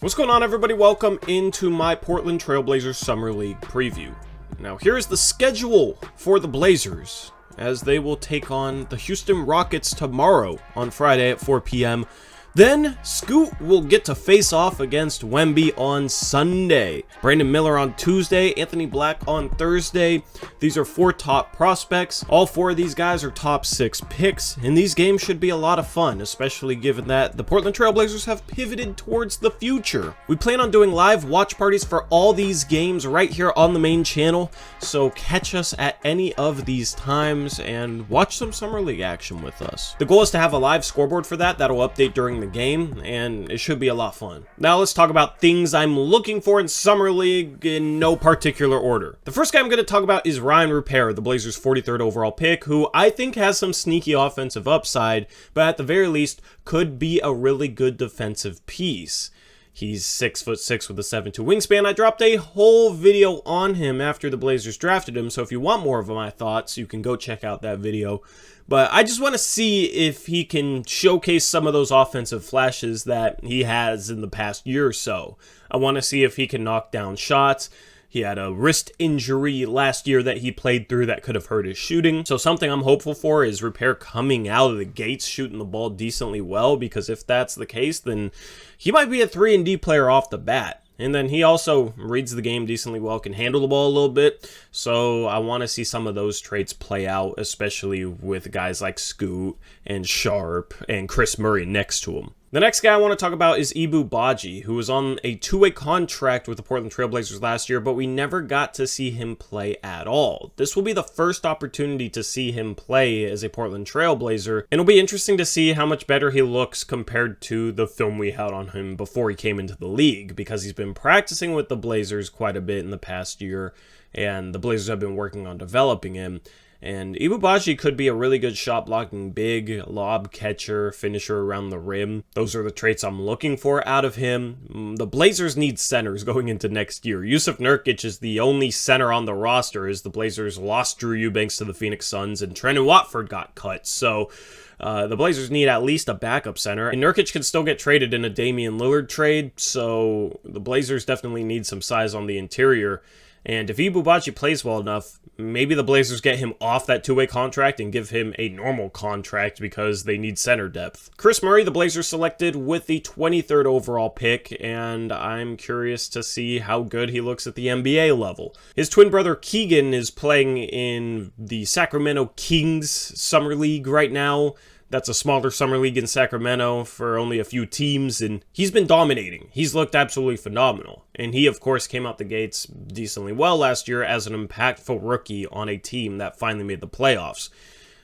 What's going on, everybody? Welcome into my Portland Trail Blazers Summer League preview. Now, here is the schedule for the Blazers, as they will take on the Houston Rockets tomorrow on Friday at 4 p.m. Then, Scoot will get to face off against Wemby on Sunday. Brandon Miller on Tuesday, Anthony Black on Thursday. These are four top prospects. All four of these guys are top 6 picks, and these games should be a lot of fun, especially given that the Portland Trail Blazers have pivoted towards the future. We plan on doing live watch parties for all these games right here on the main channel, so catch us at any of these times and watch some Summer League action with us. The goal is to have a live scoreboard for that. That'll update during the game, and it should be a lot of fun. Now let's talk about things I'm looking for in Summer League in no particular order. The first guy I'm going to talk about is Ryan Rupert, the Blazers' 43rd overall pick, who I think has some sneaky offensive upside, but at the very least could be a really good defensive piece. He's 6'6" with a 7'2" wingspan. I dropped a whole video on him after the Blazers drafted him, so if you want more of my thoughts, you can go check out that video. But I just want to see if he can showcase some of those offensive flashes that he has in the past year or so. I want to see if he can knock down shots. He had a wrist injury last year that he played through that could have hurt his shooting. So something I'm hopeful for is Rupert coming out of the gates shooting the ball decently well, because if that's the case, then he might be a 3-and-D player off the bat. And then he also reads the game decently well, can handle the ball a little bit. So I want to see some of those traits play out, especially with guys like Scoot and Sharpe and Chris Murray next to him. The next guy I want to talk about is Ibu Baji, who was on a 2-way contract with the Portland Trail Blazers last year, but we never got to see him play at all. This will be the first opportunity to see him play as a Portland Trail Blazer, and it'll be interesting to see how much better he looks compared to the film we had on him before he came into the league, because he's been practicing with the Blazers quite a bit in the past year, and the Blazers have been working on developing him. And Ibu Baji could be a really good shot blocking big, lob catcher, finisher around the rim. Those are the traits I'm looking for out of him. The Blazers need centers going into next year. Jusuf Nurkic is the only center on the roster, as the Blazers lost Drew Eubanks to the Phoenix Suns and Trendon Watford got cut. So the Blazers need at least a backup center, and Nurkic can still get traded in a Damian Lillard trade, so the Blazers definitely need some size on the interior. And if Ibu Baji plays well enough, maybe the Blazers get him off that 2-way contract and give him a normal contract because they need center depth. Chris Murray, the Blazers selected with the 23rd overall pick, and I'm curious to see how good he looks at the NBA level. His twin brother Keegan is playing in the Sacramento Kings Summer League right now. That's a smaller summer league in Sacramento for only a few teams, and he's been dominating. He's looked absolutely phenomenal. And he, of course, came out the gates decently well last year as an impactful rookie on a team that finally made the playoffs.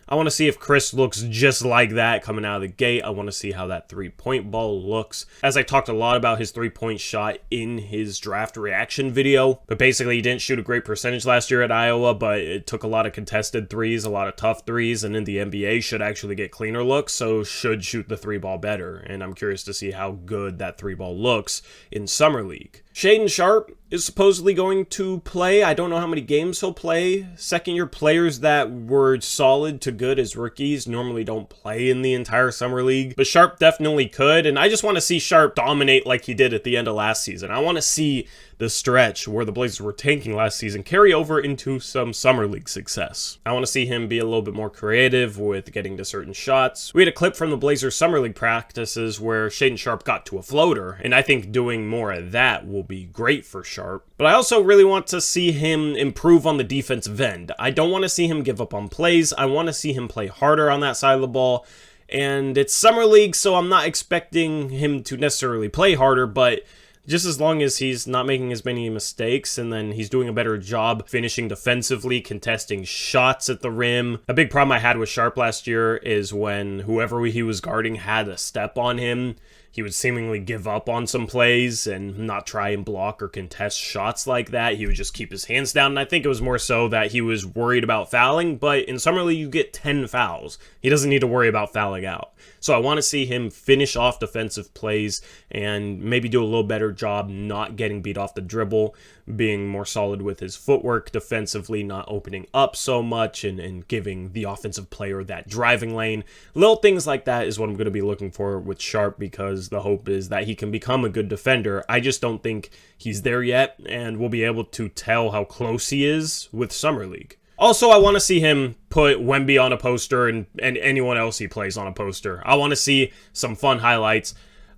I want to see if Chris looks just like that coming out of the gate. I want to see how that three-point ball looks. As I talked a lot about his three-point shot in his draft reaction video, but basically he didn't shoot a great percentage last year at Iowa, but it took a lot of contested threes, a lot of tough threes, and in the NBA should actually get cleaner looks, so should shoot the three ball better. And I'm curious to see how good that three ball looks in Summer League. Shaedon Sharpe is supposedly going to play. I don't know how many games he'll play. Second-year players that were solid to good as rookies normally don't play in the entire Summer League, but Sharpe definitely could, and I just want to see Sharpe dominate like he did at the end of last season. I want to see the stretch where the Blazers were tanking last season carry over into some Summer League success. I want to see him be a little bit more creative with getting to certain shots. We had a clip from the Blazers Summer League practices where Shaedon Sharpe got to a floater, and I think doing more of that will be great for Sharpe. But I also really want to see him improve on the defensive end. I don't want to see him give up on plays. I want to see him play harder on that side of the ball. And it's Summer League, so I'm not expecting him to necessarily play harder, but just as long as he's not making as many mistakes and then he's doing a better job finishing defensively, contesting shots at the rim. A big problem I had with Sharpe last year is when whoever he was guarding had a step on him, he would seemingly give up on some plays and not try and block or contest shots like that. He would just keep his hands down, and I think it was more so that he was worried about fouling, but in Summer League you get 10 fouls. He doesn't need to worry about fouling out. So I want to see him finish off defensive plays and maybe do a little better job not getting beat off the dribble, being more solid with his footwork defensively, not opening up so much and giving the offensive player that driving lane. Little things like that is what I'm going to be looking for with Sharpe, because because the hope is that he can become a good defender. I just don't think he's there yet, and we'll be able to tell how close he is with Summer League. Also, I want to see him put Wemby on a poster and anyone else he plays on a poster. I want to see some fun highlights.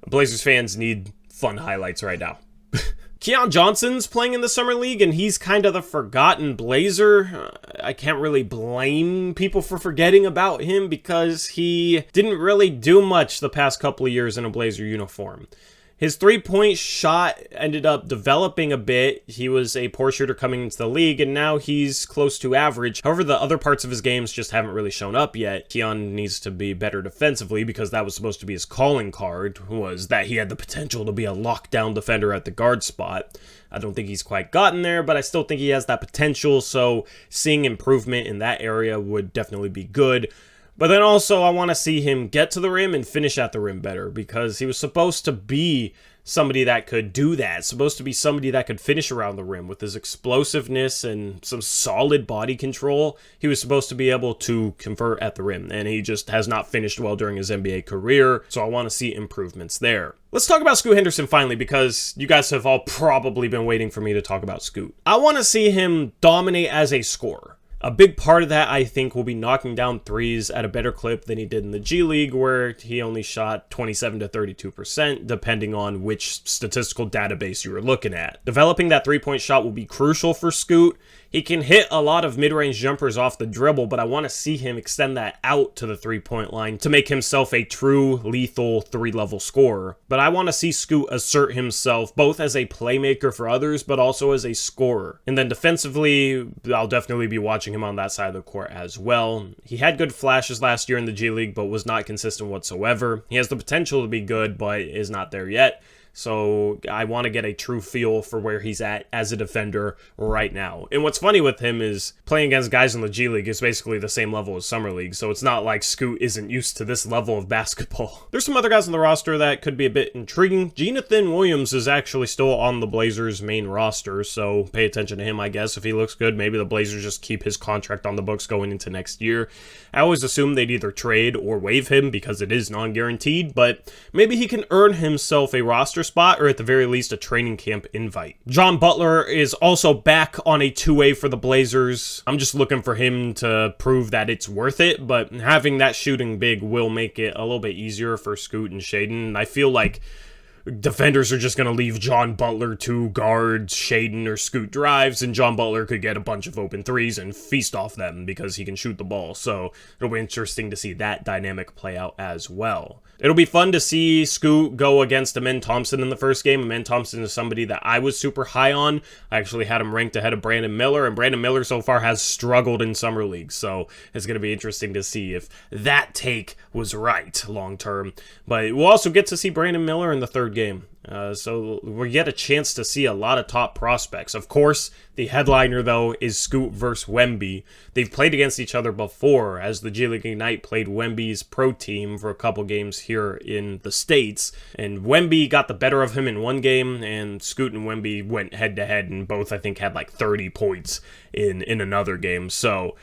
Blazers fans need fun highlights right now. Keon Johnson's playing in the Summer League, and he's kind of the forgotten Blazer. I can't really blame people for forgetting about him because he didn't really do much the past couple of years in a Blazer uniform. His three-point shot ended up developing a bit. He was a poor shooter coming into the league, and now he's close to average. However, the other parts of his games just haven't really shown up yet. Keon needs to be better defensively because that was supposed to be his calling card, was that he had the potential to be a lockdown defender at the guard spot. I don't think he's quite gotten there, but I still think he has that potential, so seeing improvement in that area would definitely be good. But then also, I want to see him get to the rim and finish at the rim better, because he was supposed to be somebody that could do that, supposed to be somebody that could finish around the rim with his explosiveness and some solid body control. He was supposed to be able to convert at the rim, and he just has not finished well during his NBA career, so I want to see improvements there. Let's talk about Scoot Henderson finally, because you guys have all probably been waiting for me to talk about Scoot. I want to see him dominate as a scorer. A big part of that, I think, will be knocking down threes at a better clip than he did in the G League, where he only shot 27 to 32%, depending on which statistical database you were looking at. Developing that three-point shot will be crucial for Scoot. He can hit a lot of mid-range jumpers off the dribble, but I want to see him extend that out to the three-point line to make himself a true lethal three-level scorer. But I want to see Scoot assert himself both as a playmaker for others, but also as a scorer. And then defensively, I'll definitely be watching him on that side of the court as well. He had good flashes last year in the G League, but was not consistent whatsoever. He has the potential to be good, but is not there yet. So I want to get a true feel for where he's at as a defender right now. And what's funny with him is playing against guys in the G League is basically the same level as Summer League. So it's not like Scoot isn't used to this level of basketball. There's some other guys on the roster that could be a bit intriguing. Jonathan Williams is actually still on the Blazers main roster. So pay attention to him, I guess. If he looks good, maybe the Blazers just keep his contract on the books going into next year. I always assume they'd either trade or waive him because it is non-guaranteed. But maybe he can earn himself a roster spot, or at the very least a training camp invite. John Butler is also back on a two-way for the Blazers. I'm just looking for him to prove that it's worth it, but having that shooting big will make it a little bit easier for Scoot and Shaedon. I feel like defenders are just going to leave John Butler to guard Shaedon or Scoot drives, and John Butler could get a bunch of open threes and feast off them because he can shoot the ball. So it'll be interesting to see that dynamic play out as well. It'll be fun to see Scoot go against Amen Thompson in the first game. Amen Thompson is somebody that I was super high on. I actually had him ranked ahead of Brandon Miller, and Brandon Miller so far has struggled in Summer League. So it's going to be interesting to see if that take was right long term. But we'll also get to see Brandon Miller in the third game. So we get a chance to see a lot of top prospects. Of course, the headliner, though, is Scoot versus Wemby. They've played against each other before, as the G League Ignite played Wemby's pro team for a couple games here in the States. And Wemby got the better of him in one game, and Scoot and Wemby went head-to-head, and both, I think, had like 30 points in another game. So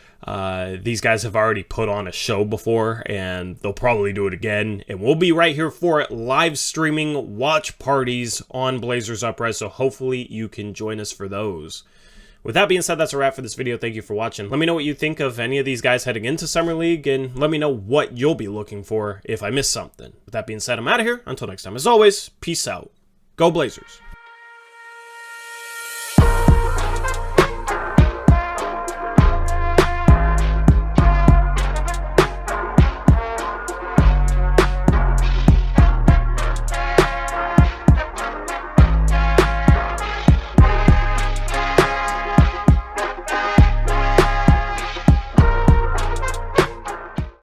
these guys have already put on a show before, and they'll probably do it again. And we'll be right here for it, live streaming watch parties on Blazers Uprise, so hopefully you can join us for those. With that being said, that's a wrap for this video. Thank you for watching. Let me know what you think of any of these guys heading into Summer League, and let me know what you'll be looking for if I missed something. With that being said, I'm out of here. Until next time, as always, peace out. Go Blazers.